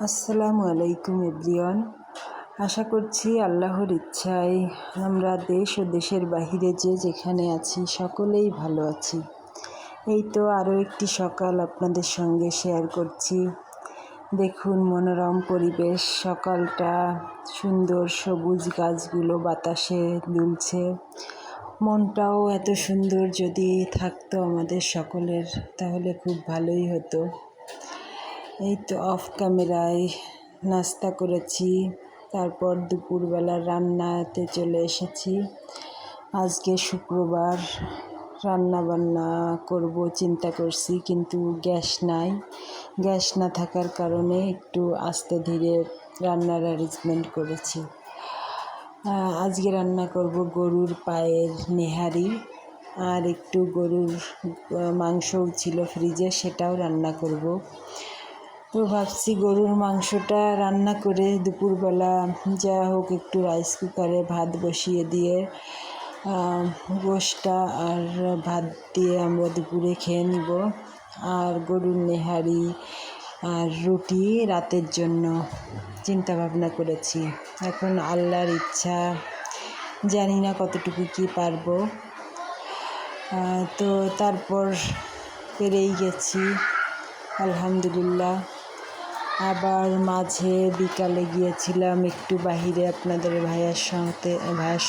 আসসালামু আলাইকুম এভরিওয়ান। আশা করছি আল্লাহর ইচ্ছায় আমরা দেশ ও দেশের বাহিরে যেখানে আছি সকলেই ভালো আছি। এই তো আরও একটি সকাল আপনাদের সঙ্গে শেয়ার করছি। দেখুন মনোরম পরিবেশ, সকালটা সুন্দর, সবুজ গাছগুলো বাতাসে দুলছে। মনটাও এত সুন্দর যদি থাকতো আমাদের সকলের, তাহলে খুব ভালোই হতো। এই তো অফ ক্যামেরায় নাস্তা করেছি, তারপর দুপুরবেলা রান্নাতে চলে এসেছি। আজকে শুক্রবার, রান্না বান্না করব চিন্তা করছি, কিন্তু গ্যাস নাই। গ্যাস না থাকার কারণে একটু আস্তে ধীরে রান্নার অ্যারেঞ্জমেন্ট করেছি। আজকে রান্না করব গরুর পায়ের নেহারি, আর একটু গরুর মাংসও ছিল ফ্রিজে, সেটাও রান্না করব। তো ভাবছি গরুর মাংসটা রান্না করে দুপুরবেলা যা হোক একটু রাইস কুকারে ভাত বসিয়ে দিয়ে গোশটা আর ভাত দিয়ে আমরা দুপুরে খেয়ে নিব। আর গরুর নেহারি আর রুটি রাতের জন্য চিন্তা ভাবনা করেছি। এখন আল্লাহর ইচ্ছা, জানি না কতটুকু কি পারবো। তো তারপর পেরেই গেছি আলহামদুলিল্লাহ। আবার মাঝে বিকালে গিয়েছিলাম একটু বাহিরে আপনাদের ভাইয়ের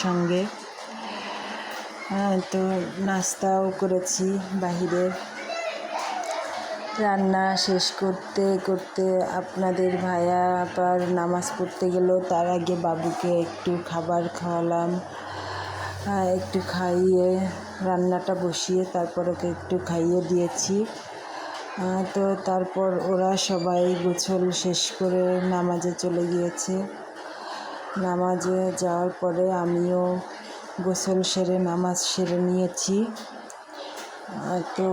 সঙ্গে। তো নাস্তাও করেছি বাহিরে। রান্না শেষ করতে করতে আপনাদের ভাইয়া আবার নামাজ পড়তে গেল, তার আগে বাবুকে একটু খাবার খাওয়ালাম। একটু খাইয়ে রান্নাটা বসিয়ে তারপর ওকে একটু খাইয়ে দিয়েছি। তো তারপর ওরা সবাই গোসল শেষ করে নামাজে চলে গিয়েছে। নামাজে যাওয়ার পরে আমিও গোসল সেরে নামাজ সেরে নিয়েছি। তো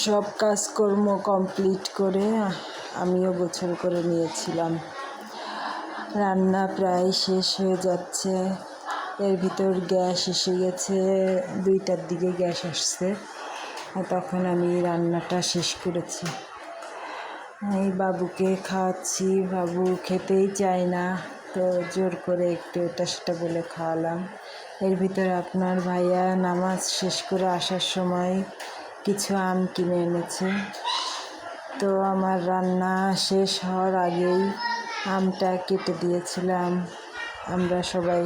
সব কাজকর্ম কমপ্লিট করে আমিও গোসল করে নিয়েছিলাম। রান্না প্রায় শেষ হয়ে যাচ্ছে, এর ভিতর গ্যাস এসে গেছে। 2টার দিকে গ্যাস আসছে, তখন আমি রান্নাটা শেষ করেছি। এই বাবুকে খাওয়াচ্ছি, বাবু খেতেই চায় না, তো জোর করে একটু এটা সেটা বলে খাওয়ালাম। এর ভিতরে আপনার ভাইয়া নামাজ শেষ করে আসার সময় কিছু আম কিনে এনেছে। তো আমার রান্না শেষ হওয়ার আগেই আমটা কেটে দিয়েছিলাম, আমরা সবাই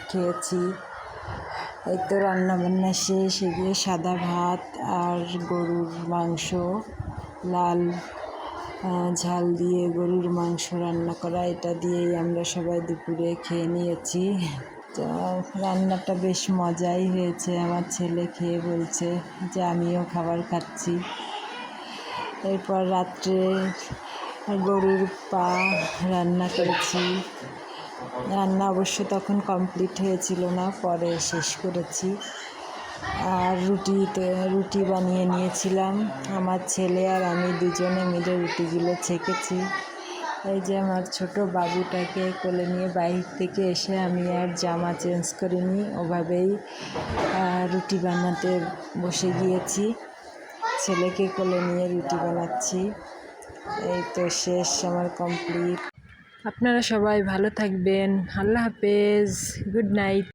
খেয়েছি। এই তো রান্নাবান্না শেষ। এগুলো সাদা ভাত আর গরুর মাংস, লাল ঝাল দিয়ে গরুর মাংস রান্না করা, এটা দিয়েই আমরা সবাই দুপুরে খেয়ে নিয়েছি। তো রান্নাটা বেশ মজাই হয়েছে। আমার ছেলে খেয়ে বলছে যে আমিও খাবার খাচ্ছি। এরপর রাত্রে গরুর পা রান্না করেছি। রান্না অবশ্য তখন কমপ্লিট হয়েছিল না, পরে শেষ করেছি। আর রুটি বানিয়ে নিয়েছিলাম। আমার ছেলে আর আমি দুজনে মিলে রুটিগুলো ছেঁকেছি। এই যে আমার ছোট বাবুটাকে কোলে নিয়ে বাইরে থেকে এসে আমি আর জামা চেঞ্জ করিনি, ওভাবেই রুটি বানাতে বসে গিয়েছি। ছেলেকে কোলে নিয়ে রুটি বানাচ্ছি। এই তো শেষ, আমার কমপ্লিট। আপনারা সবাই ভালো থাকবেন। আল্লাহ হাফেজ, গুড নাইট।